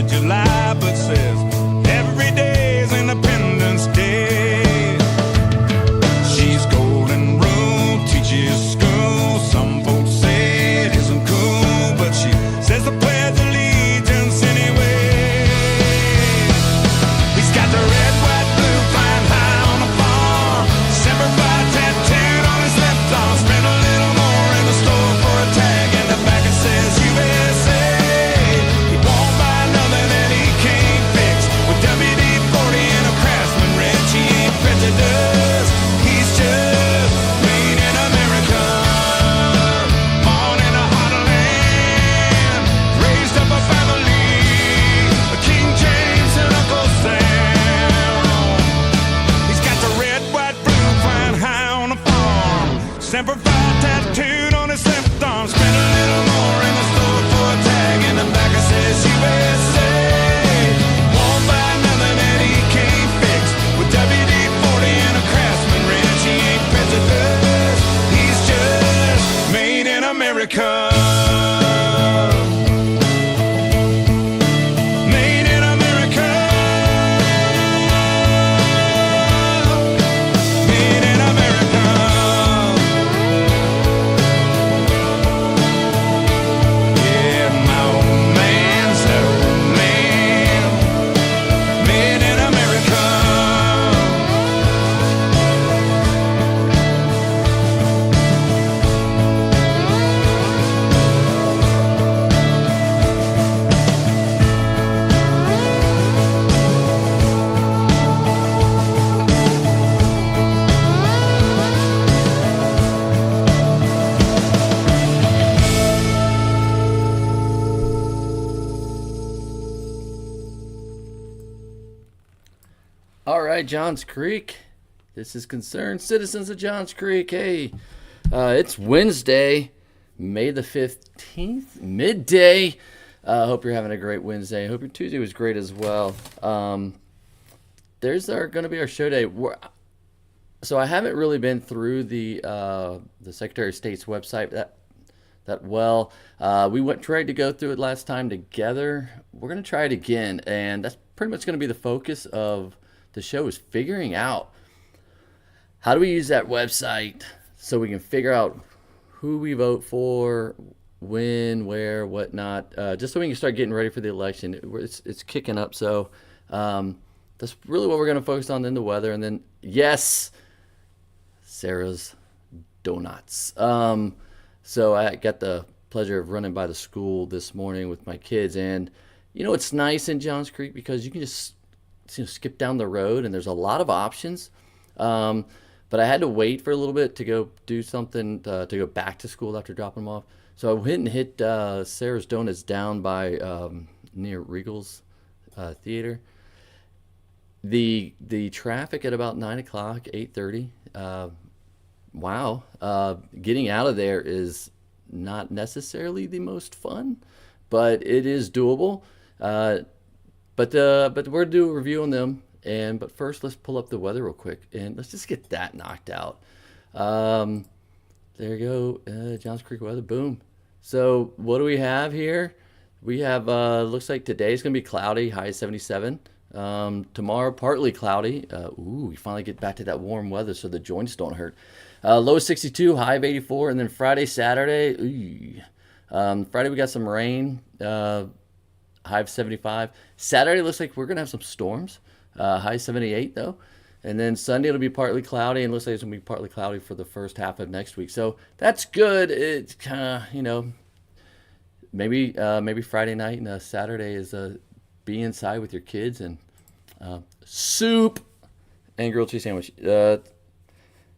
of July, but says every day is Independence Day. She's golden rule, teaches school. Some folks say it isn't cool, but she says the pledge of allegiance anyway. He's got the red, white, blue flying high on the farm. Semper Fi tattooed on his left arm. Spent a little more in the store for a tag, and the back it says USA. He won't buy nothing that he can't fix. With WD-40 and a Craftsman wrench, he ain't prejudiced. He's just made in America. Born in a heartland, raised up a family, a King James and Uncle Sam. He's got the red, white, blue flying high on the farm. Semper Fi tattooed on his left arm. Spent a little more in the store for a tag, and the back it says USA. Won't buy nothing that he can't fix. With WD-40 and a Craftsman wrench, he ain't prejudiced. He's just made in America. Made in America. Made in America. Yeah, my old man's that old man. Made in America. All right, Johns Creek. This is Concerned Citizens of Johns Creek. Hey, it's Wednesday, May the 15th, midday. Hope you're having a great Wednesday. Hope your Tuesday was great as well. There's going to be our show day. So I haven't really been through the Secretary of State's website that well. We tried to go through it last time together. We're going to try it again, and that's pretty much going to be the focus of the show, is figuring out how do we use that website so we can figure out who we vote for, when, where, whatnot, just so we can start getting ready for the election. It's kicking up, so that's really what we're going to focus on. Then the weather, and then, yes, Sarah's Donuts. So I got the pleasure of running by the school this morning with my kids, and it's nice in Johns Creek because you can just skip down the road, and there's a lot of options. But I had to wait for a little bit to go do something to go back to school after dropping them off. So I went and hit Sarah's Donuts down by near Regal's Theater. The traffic at about 9 o'clock, 8:30. Wow. Getting out of there is not necessarily the most fun, but it is doable. But we're gonna do a review on them, but first let's pull up the weather real quick, and let's just get that knocked out. There you go, Johns Creek weather, boom. So what do we have here? We have looks like today's gonna be cloudy, high 77. Tomorrow partly cloudy. We finally get back to that warm weather, so the joints don't hurt. Low 62, high of 84, and then Friday, Saturday. Friday we got some rain. High of 75. Saturday looks like we're going to have some storms. High 78, though. And then Sunday it'll be partly cloudy, and looks like it's going to be partly cloudy for the first half of next week. So that's good. It's kind of, maybe Friday night and Saturday is be inside with your kids and soup and grilled cheese sandwich.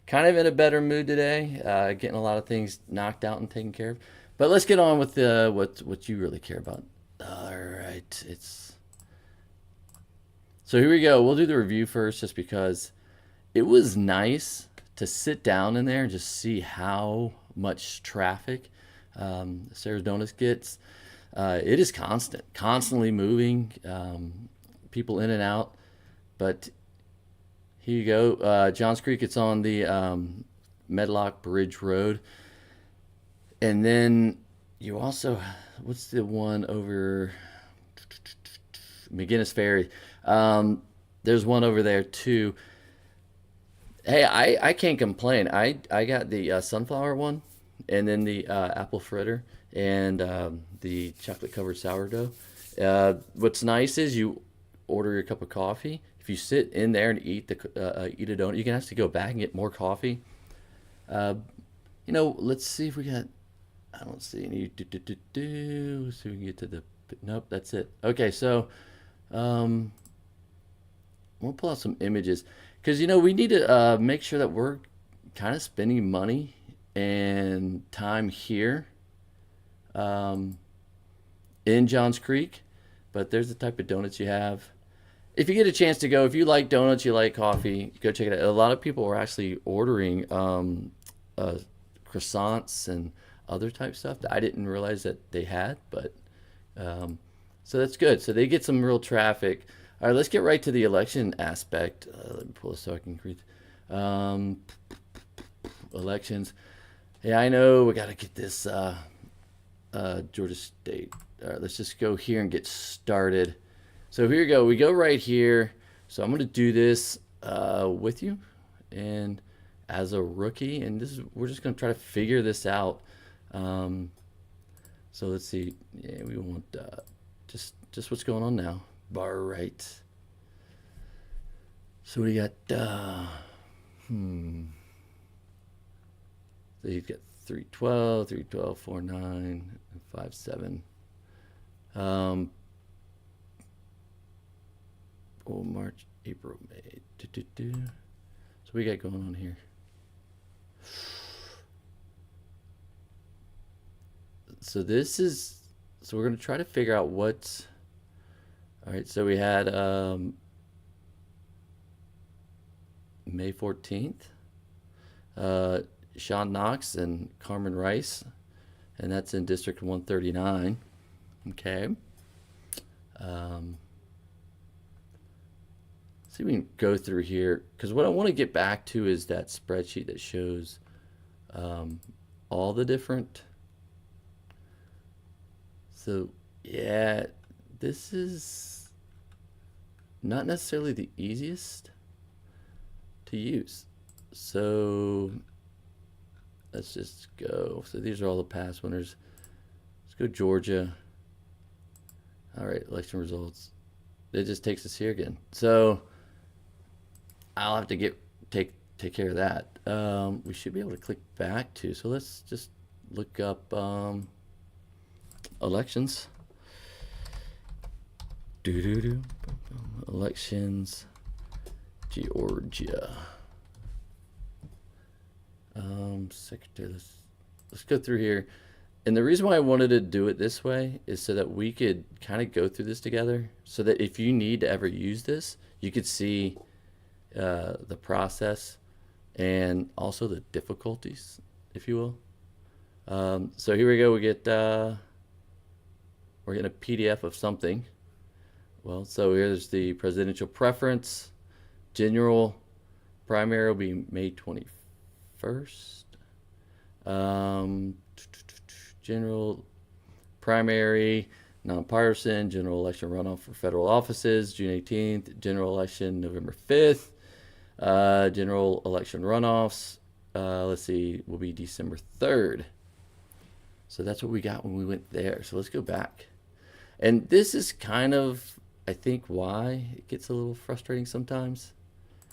Kind of in a better mood today. Getting a lot of things knocked out and taken care of. But let's get on with what you really care about. All right, so here we go. We'll do the review first, just because it was nice to sit down in there and just see how much traffic Sarah's Donuts gets. It is constantly moving, people in and out. But here you go, Johns Creek. It's on the Medlock Bridge Road, and then you also, what's the one over McGinnis Ferry. There's one over there too. Hey, I can't complain. I got the sunflower one, and then the apple fritter, and the chocolate covered sourdough. What's nice is you order your cup of coffee. If you sit in there and eat a donut, you can actually go back and get more coffee. Uh, let's see if we got. I don't see any. Let's see if we can get to the. Nope, that's it. Okay, so um, we'll pull out some images because we need to make sure that we're kind of spending money and time here um, in Johns Creek. But there's the type of donuts you have. If you get a chance to go, if you like donuts, you like coffee, go check it out. A lot of people are actually ordering uh, croissants and other type stuff that I didn't realize that they had, but um, so that's good. So they get some real traffic. All right, let's get right to the election aspect. Let me pull this so I can read. Um, Elections. Yeah, I know we got to get this Georgia State. All right, let's just go here and get started. So here we go. We go right here. So I'm going to do this with you and as a rookie, and we're just going to try to figure this out. Um, so let's see. Yeah, we want just what's going on now. Bar right. So we got so you've got 312, 312, 49, and 57. Um, March, April, May. So we got going on here. So so we're going to try to figure out what's, all right, so we had May 14th, Sean Knox and Carmen Rice, and that's in District 139. Okay. See if we can go through here, because what I want to get back to is that spreadsheet that shows all the different. So yeah, this is not necessarily the easiest to use. So let's just go. So these are all the past winners. Let's go Georgia. All right, election results. It just takes us here again. So I'll have to take care of that. We should be able to click back to. So let's just look up elections. Elections, Georgia. Secretary. Let's go through here. And the reason why I wanted to do it this way is so that we could kind of go through this together, so that if you need to ever use this, you could see the process and also the difficulties, if you will. So here we go. We're getting a PDF of something. Well, so here's the presidential preference. General primary will be May 21st. General primary, nonpartisan, general election runoff for federal offices, June 18th. General election, November 5th. General election runoffs, let's see, will be December 3rd. So that's what we got when we went there. So let's go back. And this is kind of, I think, why it gets a little frustrating sometimes,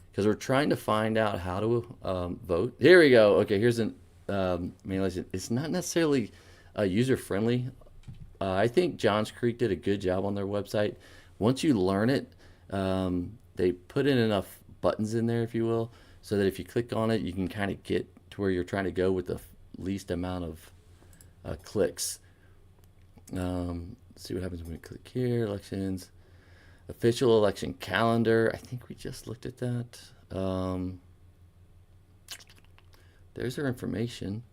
because we're trying to find out how to vote. Here we go. Okay, here's an main election. It's not necessarily user friendly. I think Johns Creek did a good job on their website. Once you learn it, they put in enough buttons in there, if you will, so that if you click on it, you can kind of get to where you're trying to go with the least amount of clicks. Let's see what happens when we click here. Elections, official election calendar. I think we just looked at that. There's our information.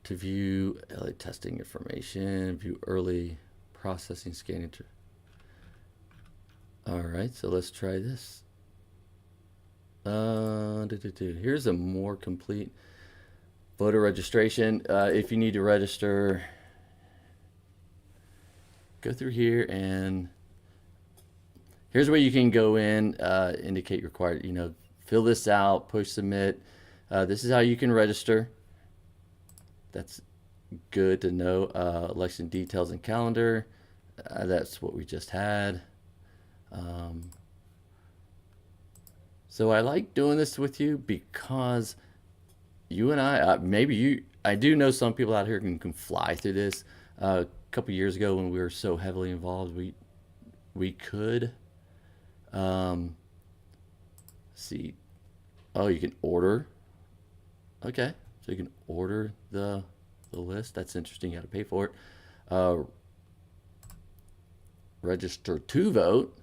To view LA testing information, view early processing scanning. All right, so let's try this. Here's a more complete voter registration. If you need to register, go through here and Here's where you can go in, indicate required, fill this out, push submit. This is how you can register. That's good to know. Election details and calendar. That's what we just had. So I like doing this with you because you and I do know some people out here can fly through this. A couple years ago when we were so heavily involved, we could see. Oh, you can order. Okay, so you can order the list. That's interesting. You got to pay for it. Register to vote.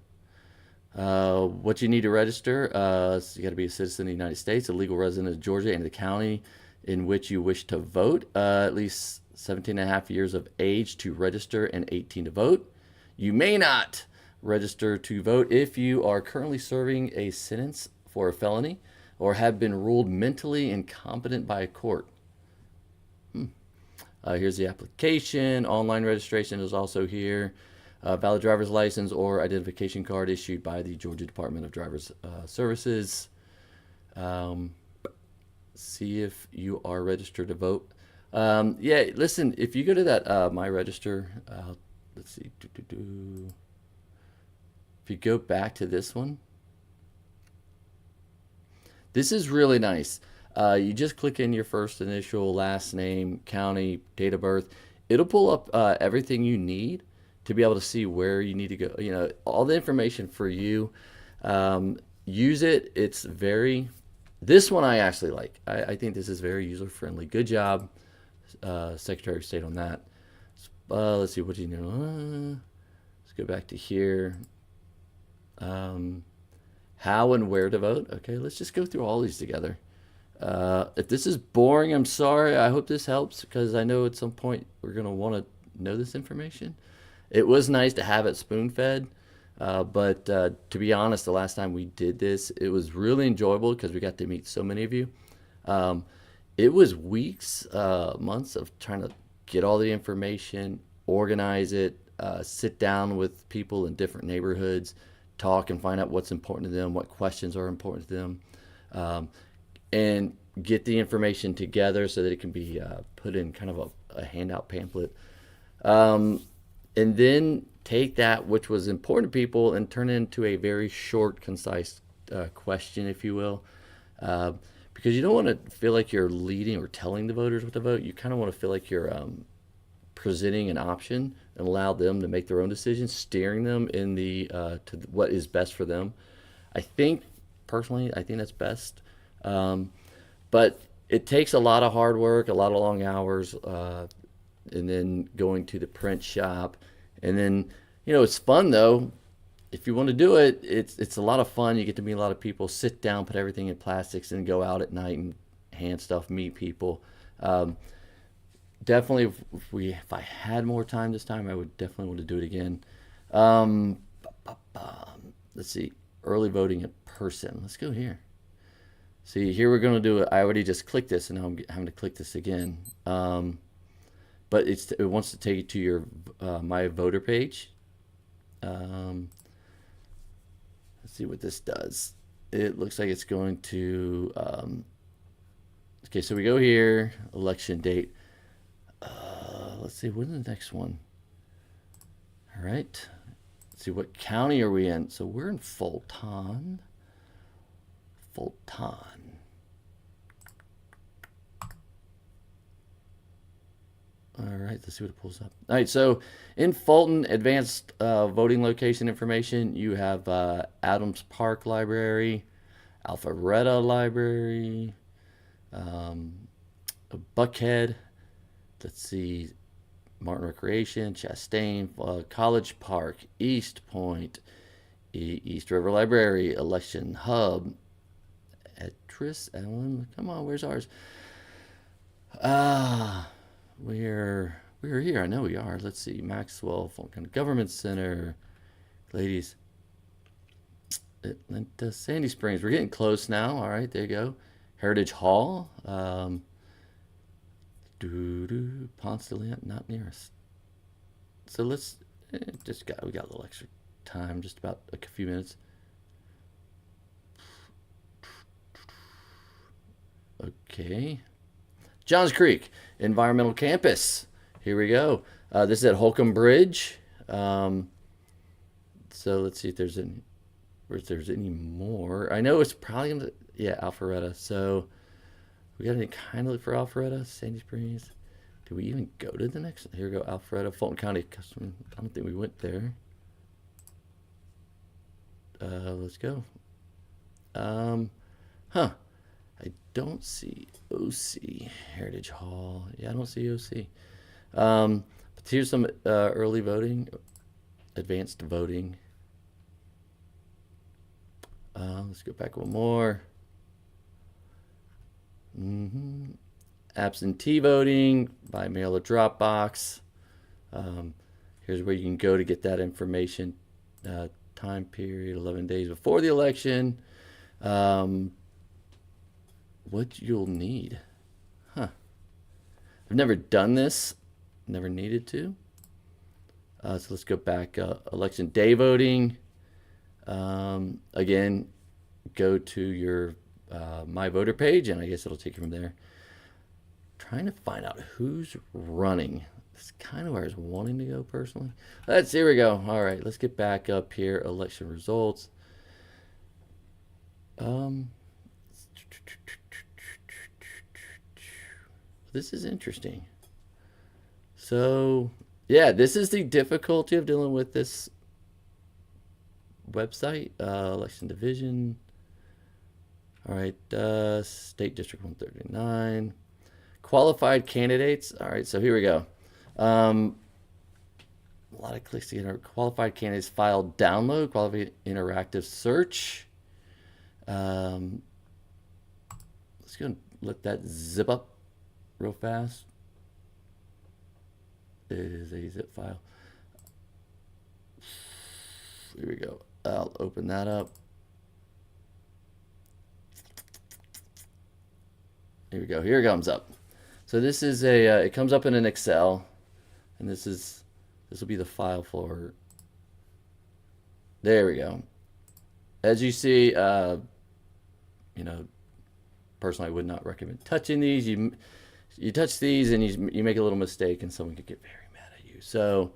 What you need to register, so you got to be a citizen of the United States, a legal resident of Georgia and the county in which you wish to vote, at least 17 and a half years of age to register and 18 to vote. You may not register to vote if you are currently serving a sentence for a felony or have been ruled mentally incompetent by a court. Here's the application. Online registration is also here. Valid driver's license or identification card issued by the Georgia Department of Driver's Services. See if you are registered to vote. Yeah, listen, if you go to that My Register, let's see. If you go back to this one, this is really nice. You just click in your first initial, last name, county, date of birth. It'll pull up everything you need to be able to see where you need to go. All the information for you. Use it. This one I actually like. I think this is very user friendly. Good job, Secretary of State, on that. Let's see, what do you know? Let's go back to here. How and where to vote. Okay, let's just go through all these together. If this is boring, I'm sorry. I hope this helps because I know at some point we're going to want to know this information. It was nice to have it spoon-fed, but to be honest, the last time we did this, it was really enjoyable because we got to meet so many of you. It was weeks, months of trying to get all the information, organize it, sit down with people in different neighborhoods, talk and find out what's important to them, what questions are important to them, and get the information together so that it can be put in kind of a handout pamphlet. And then take that which was important to people and turn it into a very short, concise question, if you will. Because you don't want to feel like you're leading or telling the voters what to vote. You kind of want to feel like you're presenting an option and allow them to make their own decisions, steering them in to what is best for them. Personally, I think that's best. But it takes a lot of hard work, a lot of long hours, and then going to the print shop. And then, it's fun though. If you want to do it, it's a lot of fun. You get to meet a lot of people, sit down, put everything in plastics, and go out at night and hand stuff, meet people. Definitely, if I had more time this time, I would definitely want to do it again. Let's see, early voting in person. Let's go here. See, here we're going to do it. I already just clicked this, and now I'm having to click this again. But it wants to take you to your My Voter page. Let's see what this does. It looks like it's going to. Okay, so we go here, election date. Let's see, what's the next one? All right. Let's see, what county are we in? So we're in Fulton. All right, let's see what it pulls up. All right, so in Fulton, advanced voting location information, you have Adams Park Library, Alpharetta Library, Buckhead, let's see, Martin Recreation, Chastain, College Park, East Point, East River Library, Election Hub, Etris, Ellen, come on, where's ours? We're here. I know we are. Let's see. Maxwell, Fulton County Government Center, ladies. Atlanta, Sandy Springs. We're getting close now. All right, there you go. Heritage Hall. Ponce de Leon, not near us. So let's we got a little extra time, just about a few minutes. Okay. Johns Creek Environmental Campus. Here we go. This is at Holcomb Bridge. So let's see if there's any more. I know it's probably gonna, yeah, Alpharetta. So we got any kind of look for Alpharetta, Sandy Springs. Do we even go to the next? Here we go, Alpharetta, Fulton County Customer. I don't think we went there. Let's go. Huh. I don't see OC, Heritage Hall. Yeah, I don't see OC. But here's some early voting, advanced voting. Let's go back one more. Absentee voting by mail or drop box. Here's where you can go to get that information. Time period, 11 days before the election. What you'll need. Huh. I've never done this. Never needed to. So let's go back. Election day voting. Again, go to your My Voter page, and I guess it'll take you from there. Trying to find out who's running. That's kind of where I was wanting to go personally. Here we go. All right, let's get back up here. Election results. This is interesting. So, yeah, this is the difficulty of dealing with this website. Election division. All right, State District 139. Qualified candidates. All right, so here we go. A lot of clicks to get qualified candidates file download, qualified interactive search. Let's go and let that zip up real fast. It is a zip file. Here we go. I'll open that up. Here we go. Here it comes up. So this is a. It comes up in an Excel, and this will be the file for. There we go. As you see, personally, I would not recommend touching these. You touch these and you make a little mistake, and someone could get very mad at you. So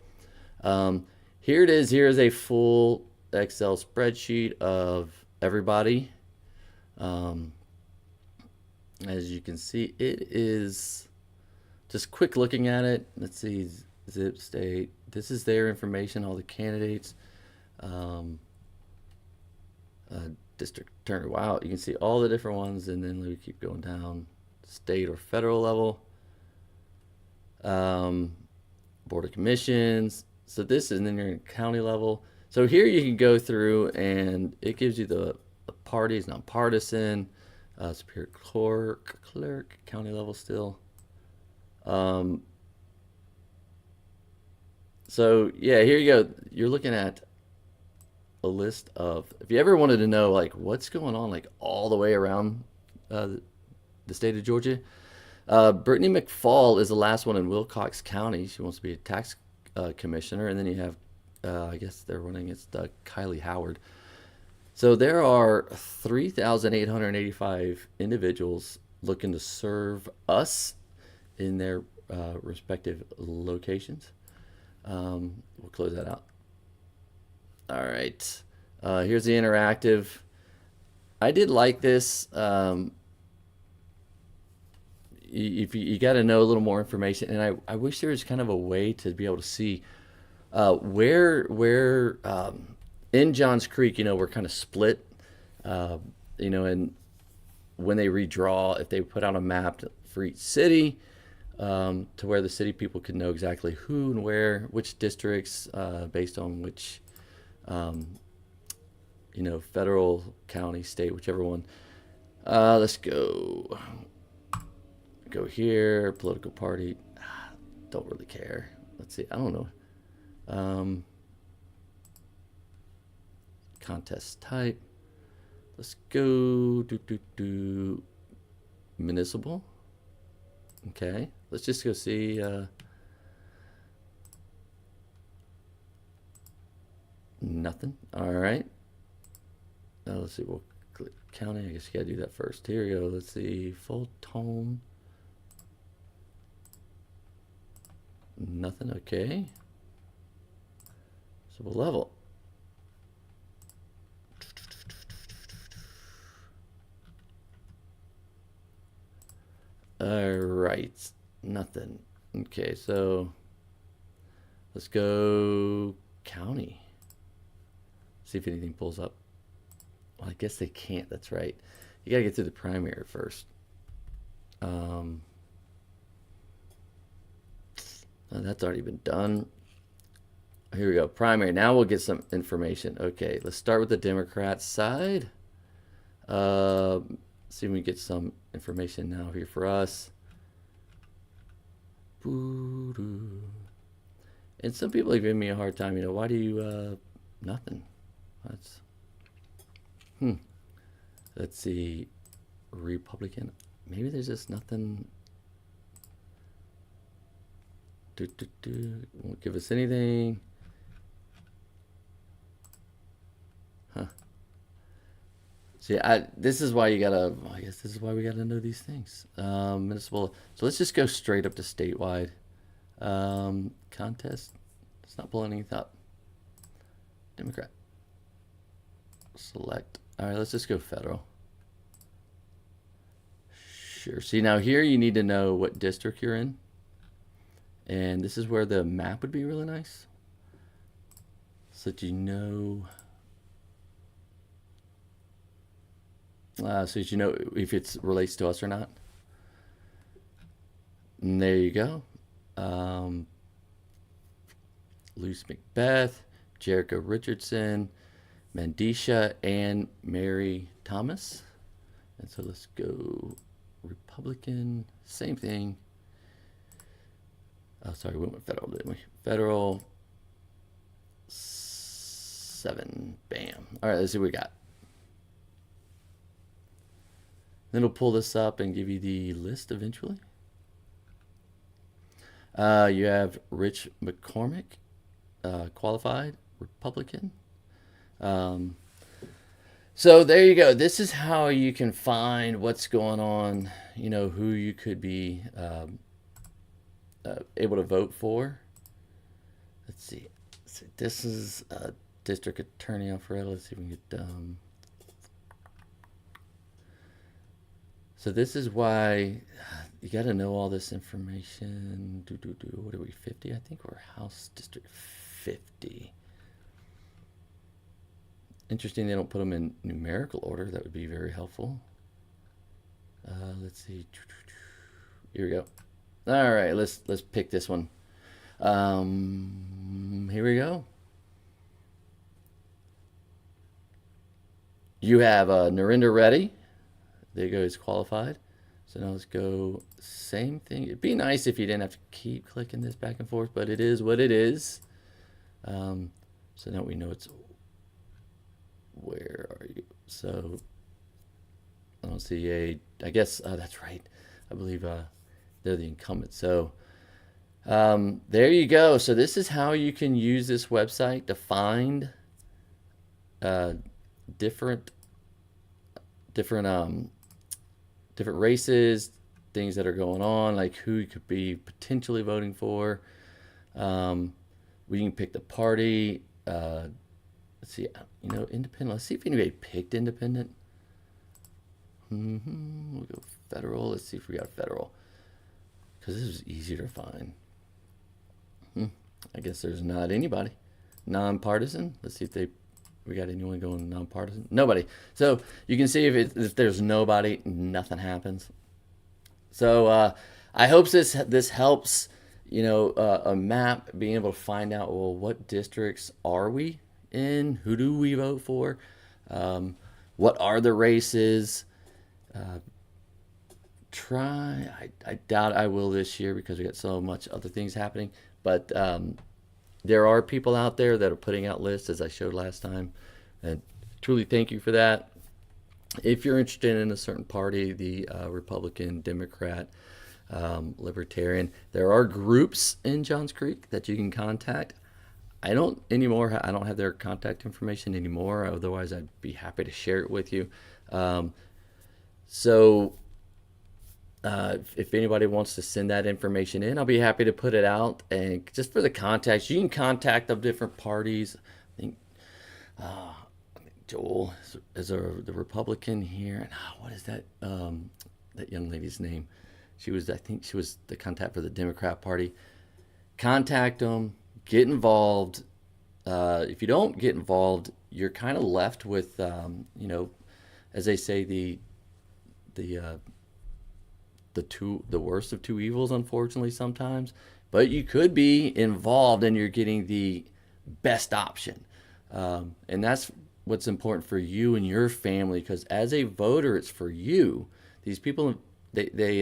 here it is. Here is a full Excel spreadsheet of everybody. As you can see, it is just quick looking at it. Let's see, zip state. This is their information, all the candidates. District attorney. Wow, you can see all the different ones, and then we keep going down. State or federal level. Board of Commissions. So this is, and then you're in county level. So here you can go through, and it gives you the parties, nonpartisan. Superior clerk, county level still. So yeah, here you go. You're looking at a list of, if you ever wanted to know like what's going on like all the way around the state of Georgia. Brittany McFall is the last one in Wilcox County. She wants to be a tax commissioner, and then you have, I guess they're running, it's Kylie Howard. So there are 3,885 individuals looking to serve us in their respective locations. We'll close that out. All right. Here's the interactive. I did like this. If you got to know a little more information, and I wish there was kind of a way to be able to see where in Johns Creek, we're kind of split, and when they redraw, if they put out a map for each city, to where the city people can know exactly who and where, which districts, based on which, federal, county, state, whichever one. Let's go here, political party. Don't really care. Let's see, I don't know. Contest type. Let's go municipal. Okay, let's just go see Nothing. All right. Let's see. We'll click county. I guess you gotta do that first. Here we go. Let's see. Full tone. Nothing. Okay. So we'll level. All right. Nothing. Okay. So let's go county. See if anything pulls up. Well, I guess they can't. That's right. You gotta get through the primary first. That's already been done. Here we go. Primary. Now we'll get some information. Okay, let's start with the Democrat side. See if we get some information now here for us. And some people have given me a hard time. Why do you nothing? That's Let's see. Republican. Maybe there's just nothing. Won't give us anything. Huh. See, this is why you gotta. I guess this is why we gotta know these things. Municipal. So let's just go straight up to statewide. Contest. It's not pulling anything up. Democrat. Select. All right, let's just go federal. Sure. See, now here you need to know what district you're in. And this is where the map would be really nice. So that you know. So that you know if it relates to us or not. And there you go. Luce Macbeth, Jericho Richardson, Mandisha, and Mary Thomas. And so let's go Republican, same thing. Oh, sorry, we went with federal, didn't we? Federal, 7, bam. All right, let's see what we got. Then it'll pull this up and give you the list eventually. You have Rich McCormick, qualified, Republican. So there you go. This is how you can find what's going on, who you could be able to vote for. Let's see. So this is District Attorney Alfredo. Let's see if we can get So this is why you got to know all this information. What are we, 50? I think we're House District 50. Interesting they don't put them in numerical order. That would be very helpful. Let's see. Here we go. All right, let's pick this one. Here we go. You have Narendra Reddy. There you go, he's qualified. So now let's go same thing. It'd be nice if you didn't have to keep clicking this back and forth, but it is what it is. So now we know it's, where are you? So I don't see I guess, that's right. I believe they're the incumbent. So there you go. So this is how you can use this website to find different races, things that are going on, like who you could be potentially voting for. We can pick the party. Let's see, independent. Let's see if anybody picked independent. We'll go federal. Let's see if we got federal, because this is easier to find. I guess there's not anybody. Nonpartisan. Let's see if we got anyone going nonpartisan. Nobody. So you can see if there's nobody, nothing happens. So I hope this helps. A map, being able to find out, well, what districts are we in? Who do we vote for? What are the races? I doubt I will this year because we got so much other things happening. But there are people out there that are putting out lists, as I showed last time, and truly thank you for that. If you're interested in a certain party, the Republican, Democrat, Libertarian, there are groups in Johns Creek that you can contact. I don't anymore. I don't have their contact information anymore. Otherwise, I'd be happy to share it with you. So if anybody wants to send that information in, I'll be happy to put it out. And just for the contacts, you can contact the different parties. I think Joel is the Republican here. And what is that that young lady's name? I think she was the contact for the Democrat Party. Contact them, get involved. If you don't get involved, you're kind of left with, as they say, the worst of two evils, unfortunately, sometimes. But you could be involved and you're getting the best option. And that's what's important for you and your family, because as a voter, it's for you. These people, they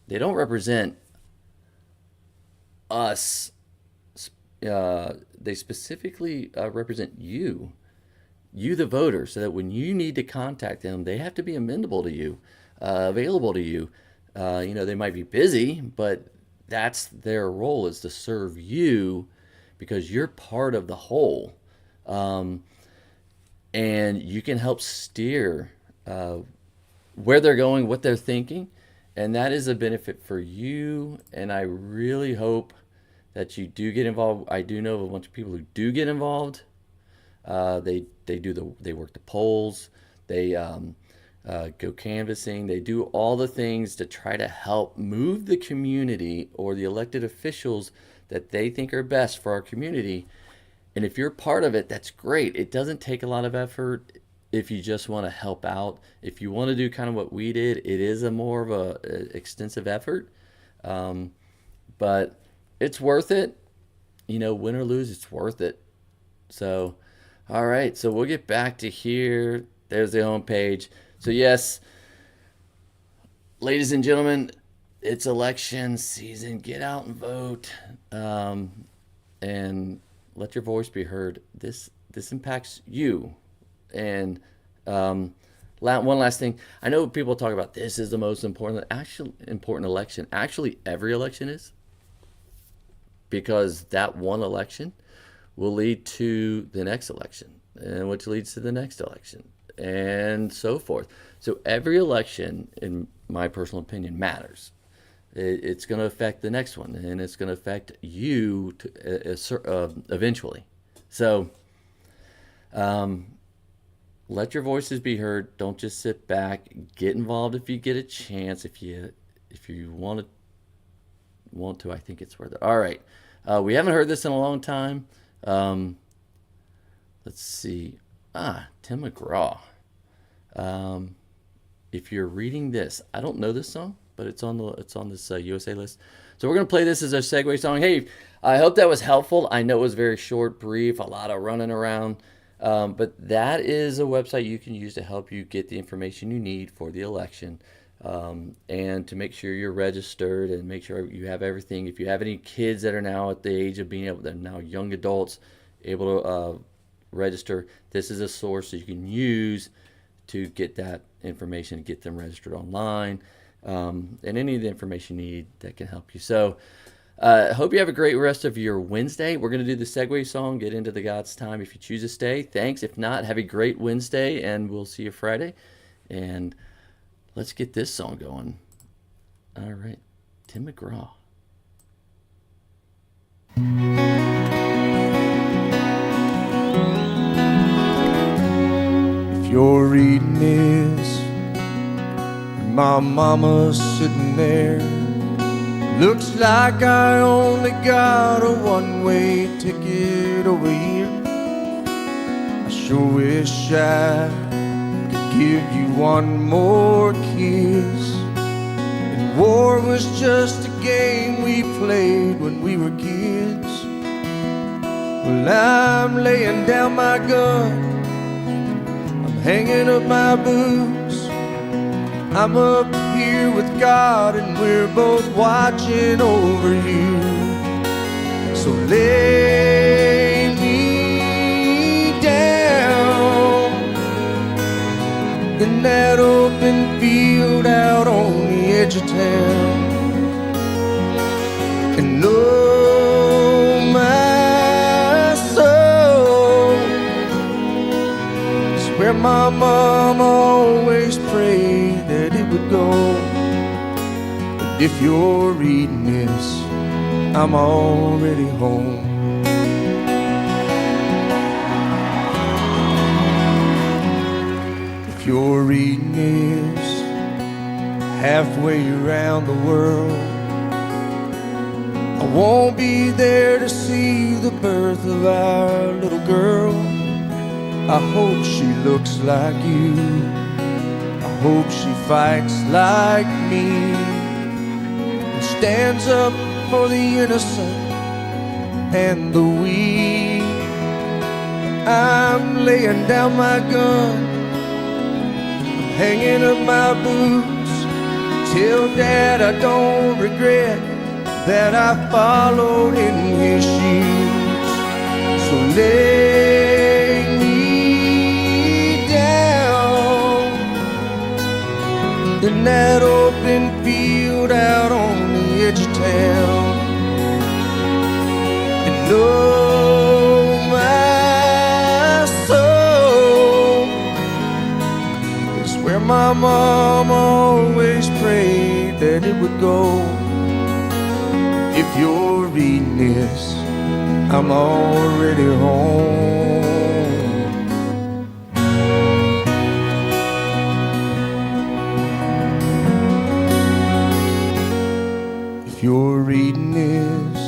don't represent us. They specifically represent you, the voter, so that when you need to contact them, they have to be amenable to you, available to you. They might be busy, but that's their role, is to serve you, because you're part of the whole. And you can help steer where they're going, what they're thinking, and that is a benefit for you. And I really hope that you do get involved. I do know of a bunch of people who do get involved. They work the polls, they go canvassing, they do all the things to try to help move the community or the elected officials that they think are best for our community. And if you're part of it, that's great. It doesn't take a lot of effort if you just want to help out. If you want to do kind of what we did, it is a more of a extensive effort, but it's worth it. Win or lose, it's worth it. So, all right. So we'll get back to here. There's the homepage. So yes, ladies and gentlemen, it's election season. Get out and vote, and let your voice be heard. This impacts you. And one last thing. I know people talk about this is the most important election. Actually, every election is, because that one election will lead to the next election, and which leads to the next election, and so forth. So every election, in my personal opinion, matters. It's going to affect the next one, and it's going to affect you eventually. So let your voices be heard. Don't just sit back. Get involved if you get a chance. If you want to, I think it's worth it. All right. We haven't heard this in a long time. Let's see. Tim McGraw. If you're reading this, I don't know this song, but it's on this USA list. So we're gonna play this as our segue song. Hey, I hope that was helpful. I know it was very short, brief, a lot of running around, but that is a website you can use to help you get the information you need for the election, and to make sure you're registered and make sure you have everything. If you have any kids that are now at the age of they're now young adults, able to register, this is a source that you can use to get that information, get them registered online, and any of the information you need that can help you. So I hope you have a great rest of your Wednesday. We're going to do the segue song, get into the God's time if you choose to stay. Thanks. If not, have a great Wednesday, and we'll see you Friday. And let's get this song going. All right. Tim McGraw. If you're reading this, and my mama's sitting there, looks like I only got a one-way ticket over here. I sure wish I could give you one more kiss. And war was just a game we played when we were kids. Well, I'm laying down my gun, hanging up my boots. I'm up here with God, and we're both watching over you. So lay me down in that open field out on the edge of town, and oh my where my mom always prayed that it would go. And if you're reading this, I'm already home. If you're reading this halfway around the world, I won't be there to see the birth of our little girl. I hope she looks like you. I hope she fights like me and stands up for the innocent and the weak. I'm laying down my gun, I'm hanging up my boots. Tell Dad I don't regret that I followed in his shoes. So lay me down in that open field out on the edge of town, and know my soul is where my mom always prayed that it would go. If you're reading this, I'm already home. If you're reading this,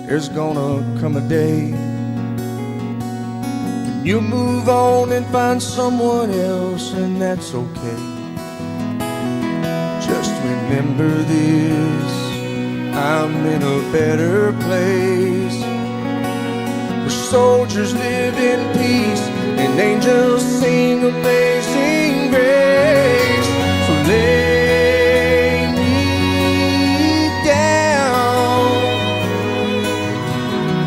there's gonna come a day when you move on and find someone else, and that's okay. Just remember this, I'm in a better place, where soldiers live in peace and angels sing amazing grace. So lay me down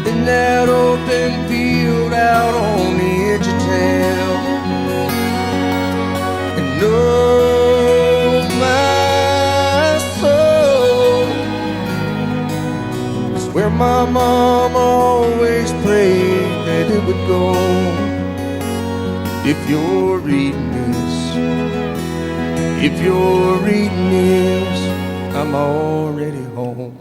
in that open field out on the edge of town, and know my soul is where my mom always prayed that it would go. If you're reading this, if you're reading this, I'm already home.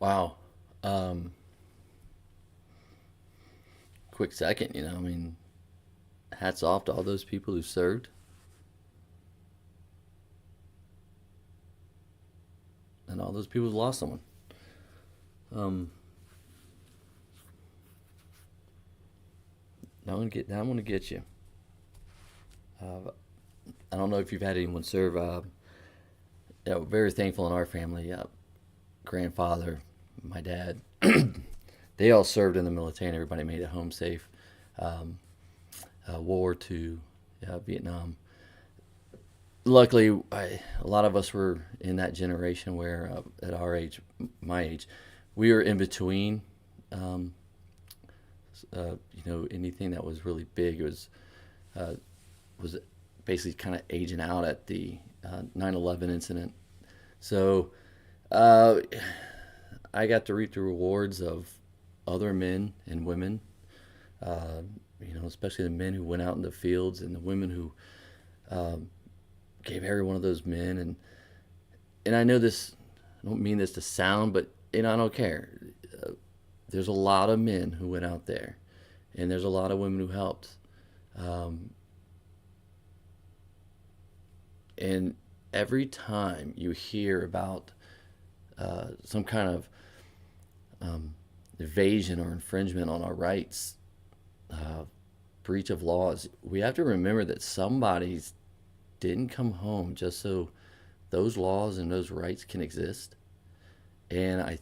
Wow. Quick second, I mean, hats off to all those people who served. And all those people who lost someone. Now I'm gonna get you. I don't know if you've had anyone serve. Very thankful in our family. Grandfather, my dad, they all served in the military, and everybody made it home safe. World War II, Vietnam. Luckily, a lot of us were in that generation where, at our age, my age, we were in between. Anything that was really big was basically kind of aging out at the 9/11 incident. So I got to reap the rewards of other men and women, especially the men who went out in the fields and the women who gave every one of those men. And I know this, I don't mean this to sound, but I don't care. There's a lot of men who went out there, and there's a lot of women who helped. And every time you hear about some kind of evasion or infringement on our rights, breach of laws, we have to remember that somebody didn't come home just so those laws and those rights can exist. And I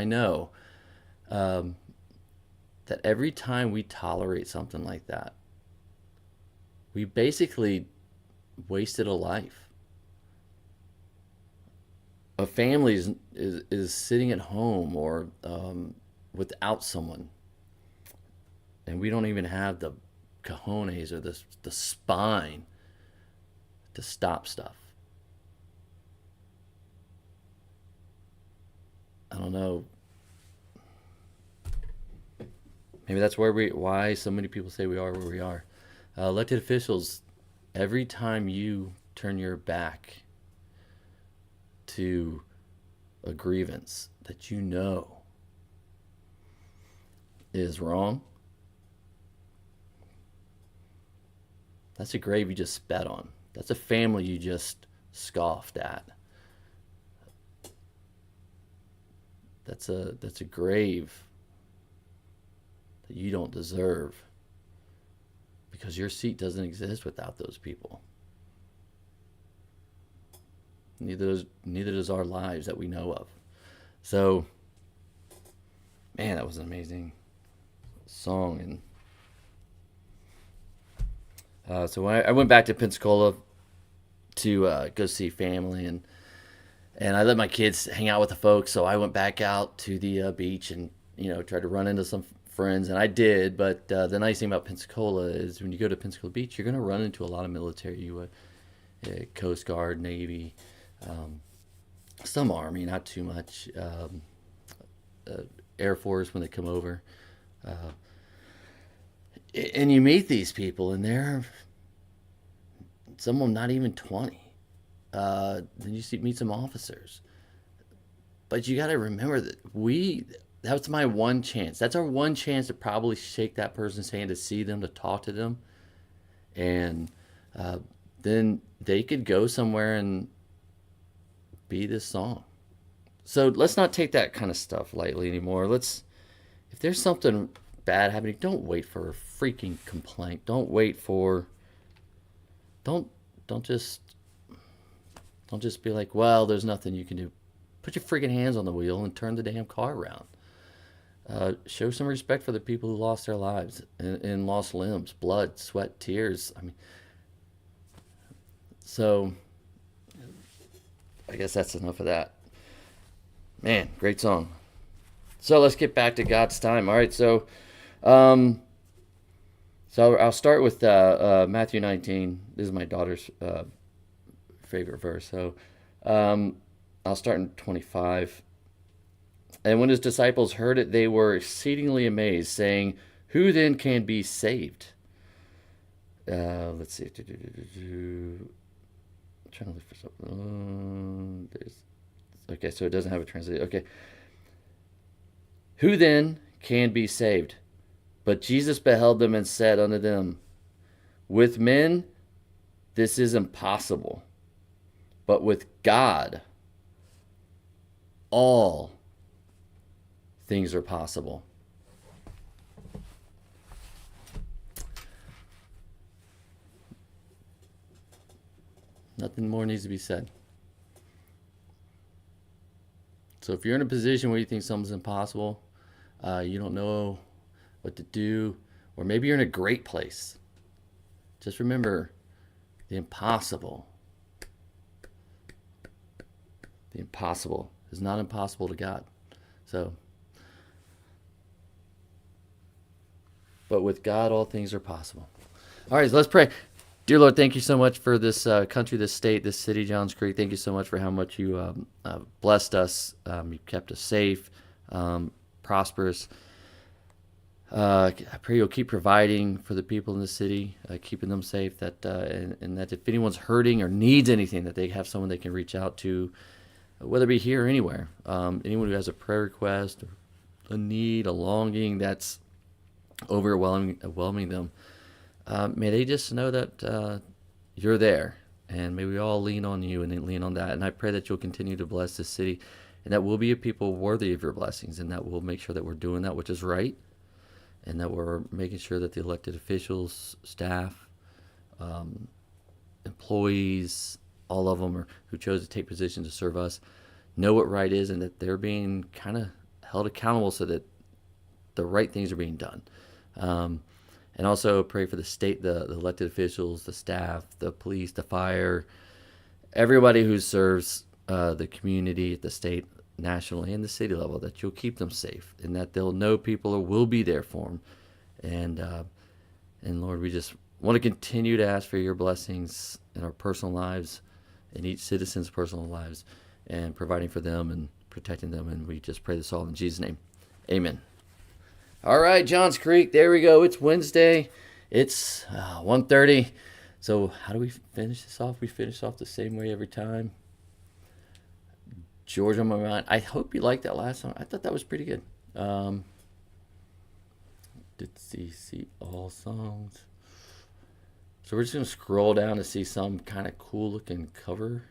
know that every time we tolerate something like that, we basically wasted a life. A family is sitting at home or without someone, and we don't even have the cojones or the spine to stop stuff. I don't know. Maybe that's why so many people say we are where we are. Elected officials, every time you turn your back to a grievance that you know is wrong, that's a grave you just spat on. That's a family you just scoffed at. That's a grave that you don't deserve, because your seat doesn't exist without those people. Neither does our lives that we know of. So, man, that was an amazing song. And so when I went back to Pensacola to go see family, and I let my kids hang out with the folks, so I went back out to the beach and tried to run into some friends, and I did. But the nice thing about Pensacola is when you go to Pensacola Beach, you're going to run into a lot of military, Coast Guard, Navy, some Army, not too much, Air Force when they come over. And you meet these people, and they're some of them not even 20. Then you meet some officers. But you got to remember that that's my one chance. That's our one chance to probably shake that person's hand, to see them, to talk to them. And then they could go somewhere and be this song. So let's not take that kind of stuff lightly anymore. If there's something bad happening, don't wait for a freaking complaint. Don't just be like, well, there's nothing you can do. Put your freaking hands on the wheel and turn the damn car around. Show some respect for the people who lost their lives and lost limbs, blood, sweat, tears. So I guess that's enough of that. Man, great song. So let's get back to God's time. All right, so I'll start with Matthew 19. This is my daughter's favorite verse. So I'll start in 25. And when his disciples heard it, they were exceedingly amazed, saying, "Who then can be saved?" Let's see. I'm trying to look for something. Okay, so it doesn't have a translation. Okay. Who then can be saved? But Jesus beheld them and said unto them, with men this is impossible, but with God all things are possible. Nothing more needs to be said. So if you're in a position where you think something's impossible, you don't know what to do, or maybe you're in a great place, just remember the impossible. The impossible is not impossible to God. So, but with God, all things are possible. All right, so let's pray. Dear Lord, thank you so much for this country, this state, this city, Johns Creek. Thank you so much for how much you blessed us. You kept us safe, prosperous. I pray you'll keep providing for the people in the city, keeping them safe, that and that if anyone's hurting or needs anything, that they have someone they can reach out to, whether it be here or anywhere. Anyone who has a prayer request, or a need, a longing that's overwhelming them, may they just know that you're there, and may we all lean on you and lean on that. And I pray that you'll continue to bless this city, and that we'll be a people worthy of your blessings, and that we'll make sure that we're doing that which is right, and that we're making sure that the elected officials, staff, employees, all of them who chose to take positions to serve us, know what right is, and that they're being kind of held accountable so that the right things are being done. And And also pray for the state, the elected officials, the staff, the police, the fire, everybody who serves the community at the state, nationally, and the city level, that you'll keep them safe and that they'll know people will be there for them. And Lord, we just want to continue to ask for your blessings in our personal lives, in each citizen's personal lives, and providing for them and protecting them. And we just pray this all in Jesus' name. Amen. All right, Johns Creek, there we go. It's Wednesday. It's 1:30. So how do we finish this off? We finish off the same way every time. Georgia on my mind. I hope you liked that last song. I thought that was pretty good. Did see all songs. So we're just going to scroll down to see some kind of cool looking cover.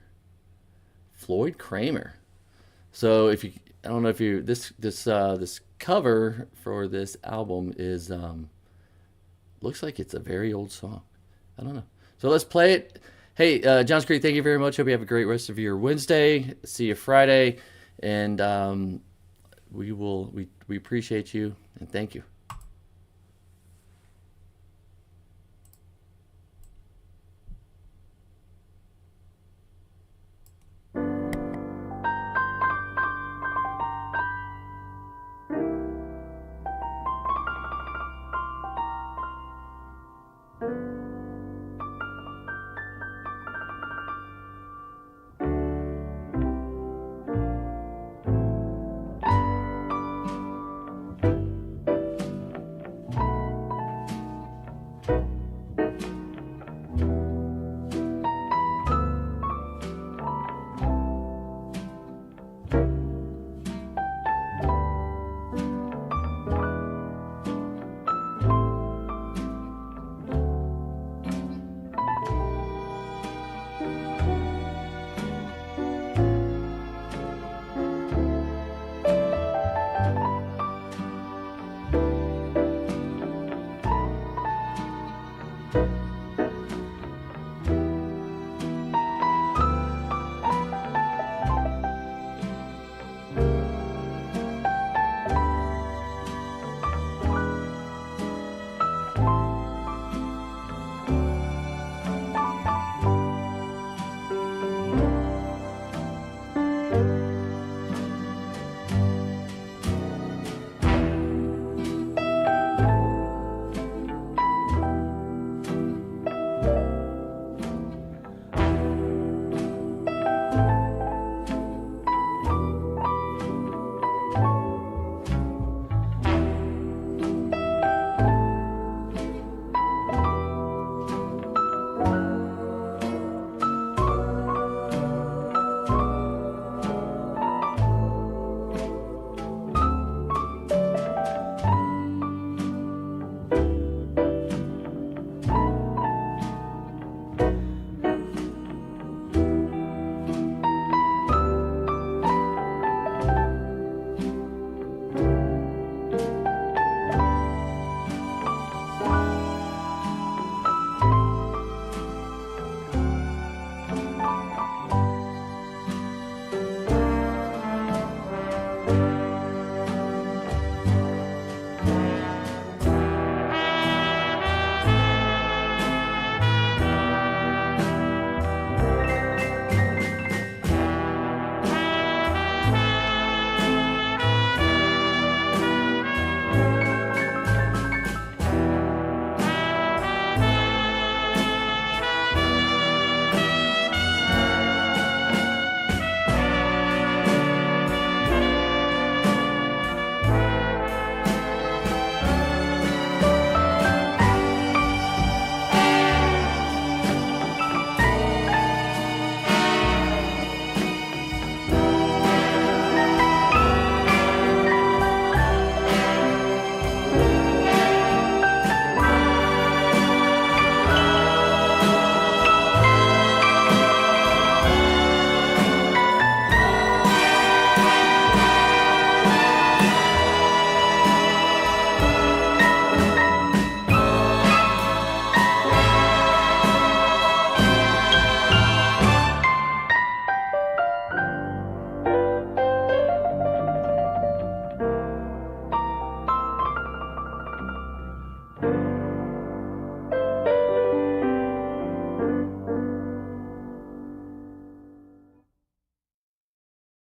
Floyd Kramer. So if you, I don't know if you, this cover for this album is, looks like it's a very old song. I don't know. So let's play it. Hey, Johns Creek, thank you very much. Hope you have a great rest of your Wednesday. See you Friday. And we appreciate you and thank you.